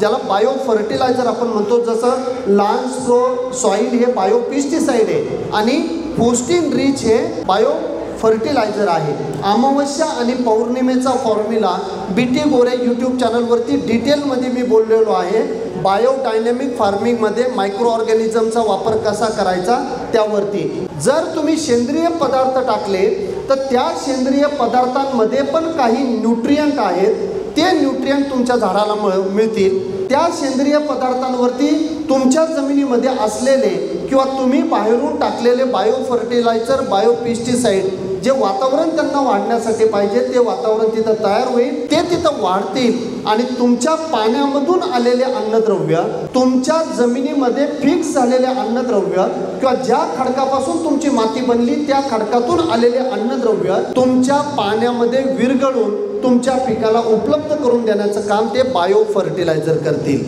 त्याला bio fertiliser आपण म्हणतो। जसं लान्स प्रो सॉइल हे बायो पेस्टिसाइड आहे आणि फोस्टिन रिच हे बायो फर्टिलायझर आहे। अमावस्या आणि पौर्णिमेचा फॉर्म्युला बीटी गोरे यूट्यूब चॅनलवरती डिटेलमध्ये मी बोललेलो आहे। बायोडायनॅमिक फार्मिंगमध्ये मायक्रो ऑर्गॅनिझमचा वापर कसा करायचा त्यावरती। जर तुम्ही सेंद्रिय पदार्थ टाकले तर त्या सेंद्रिय पदार्थांमध्ये पण काही न्यूट्रिएंट आहेत, ते न्यूट्रिएंट तुमच्या झाडाला मिळतील। त्या सेंद्रिय पदार्थांवरती तुमच्या जमिनीमध्ये असलेले किंवा तुम्ही बाहेरून टाकलेले बायो फर्टिलायझर बायो पेस्टिसाइड जे वातावरण त्यांना वाढण्यासाठी पाहिजे ते वातावरण तिथं तयार होईल, ते तिथं वाढतील आणि तुमच्या पाण्यामधून आलेले अन्नद्रव्य, तुमच्या जमिनीमध्ये फिक्स झालेले अन्नद्रव्य किंवा ज्या खडकापासून तुमची माती बनली त्या खडकातून आलेले अन्नद्रव्य तुमच्या पाण्यामध्ये विरघळून तुमच्या पिकाला उपलब्ध करून देण्याचं काम ते बायो फर्टिलायझर करतील।